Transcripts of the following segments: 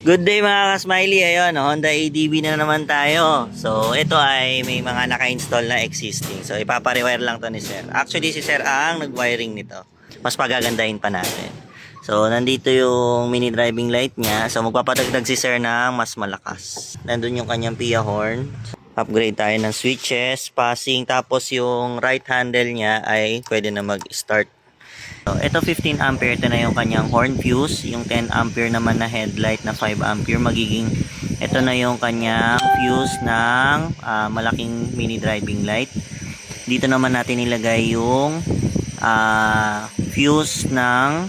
Good day mga ka-smiley, ayun, Honda ADV na naman tayo. So, ito ay may mga naka-install na existing. So, ipapa-rewire lang to ni Sir. Actually, si Sir ang nag-wiring nito. Mas pagagandahin pa natin. So, nandito yung mini driving light niya. So, magpapadagdag si Sir ng mas malakas. Nandun yung kanyang PIA horn. Upgrade tayo ng switches, passing, tapos yung right handle niya ay pwede na mag-start. So, ito 15 ampere, ito na yung kanyang horn fuse. Yung 10 ampere naman na headlight na 5 ampere, magiging ito na yung kanyang fuse ng malaking mini driving light. Dito naman natin ilagay yung fuse ng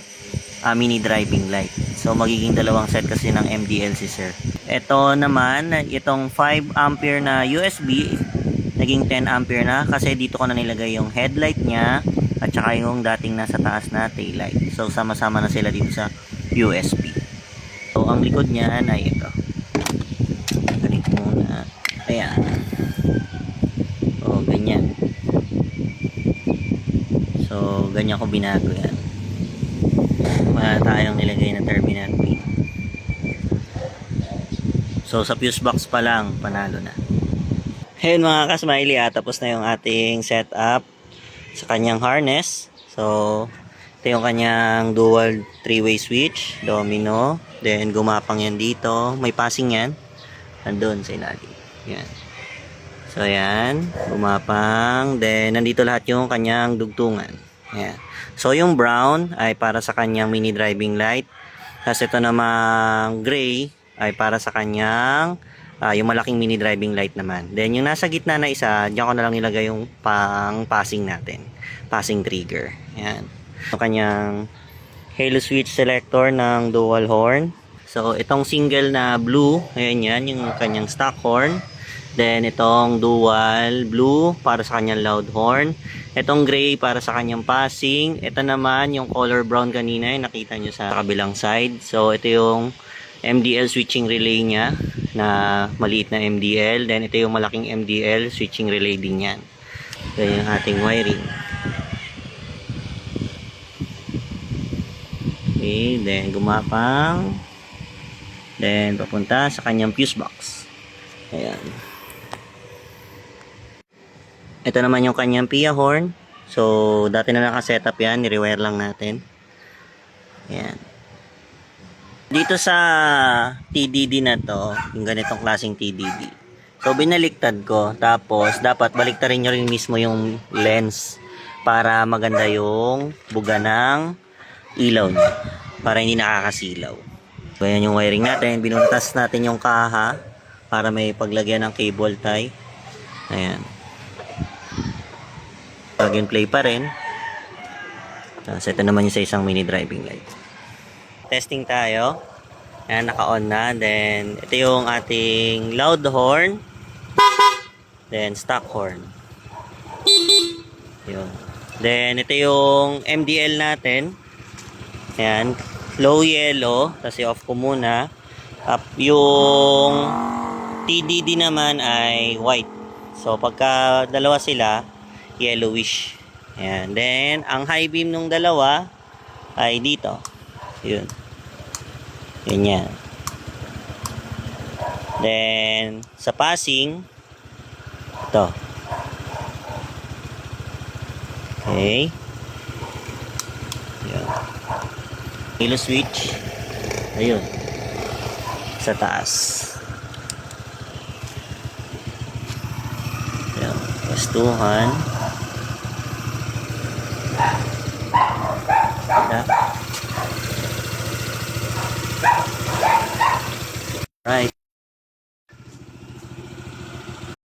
mini driving light. So, magiging dalawang set kasi ng MDL si Sir. Ito naman, itong 5 ampere na USB, naging 10 ampere na kasi dito ko na nilagay yung headlight niya at saka yung dating nasa taas na taillight. So, sama-sama na sila dito sa USB. So, ang likod niyan ay ito. Galit muna. Ayan. So, ganyan. So, ganyan ko binago yan. Wala tayong nilagay na terminal pin. So, sa fuse box pa lang, panalo na. Ayun mga ka-smiley, tapos na yung ating setup sa kanyang harness. So, ito yung kanyang dual 3-way switch, domino. Then, gumapang yan dito. May passing yan. Nandun sa ilalim. Yan. So, yan. Gumapang. Then, nandito lahat yung kanyang dugtungan. Yan. So, yung brown ay para sa kanyang mini driving light. Tapos, ito namang gray ay para sa kanyang yung malaking mini driving light naman. Then, yung nasa gitna na isa, diyan ko na lang nilagay yung pang passing natin. Passing trigger. Yan. Yung kanyang halo switch selector ng dual horn. So, itong single na blue, ayan yan, yung kanyang stock horn. Then, itong dual blue para sa kanyang loud horn. Itong gray para sa kanyang passing. Ito naman, yung color brown kanina, yung nakita nyo sa kabilang side. So, ito yung MDL switching relay niya na maliit na MDL. Then ito yung malaking MDL switching relay din yan. Ito yung ating wiring. Okay, then gumapang. Then papunta sa kanyang fuse box. Ayan. Ito naman yung kanyang PIA horn. So dati na nakasetup yan, ni-rewire lang natin. Ayan. Dito sa TDD na to, yung ganitong klaseng TDD. So, binaliktad ko. Tapos, dapat baliktarin nyo rin mismo yung lens para maganda yung buga ng ilaw nyo. Para hindi nakakasilaw. So, ayan yung wiring natin. Binuntas natin yung kaha para may paglagyan ng cable tie. Ayan. Plug and play pa rin. Tapos, ito naman yung sa isang mini driving light. Testing tayo. Ayan, naka-on na. Then, ito yung ating loud horn. Then, stock horn. Yun. Then, ito yung MDL natin. Ayan, low yellow. Kasi off ko muna. Up yung TDD naman ay white. So, pagka dalawa sila, yellowish. Ayan. Then, ang high beam nung dalawa ay dito. Yun. Ganyan. Then, sa passing, ito. Okay. Yan. Halo switch. Ayun. Sa taas. Yan. Pastuhan. Right.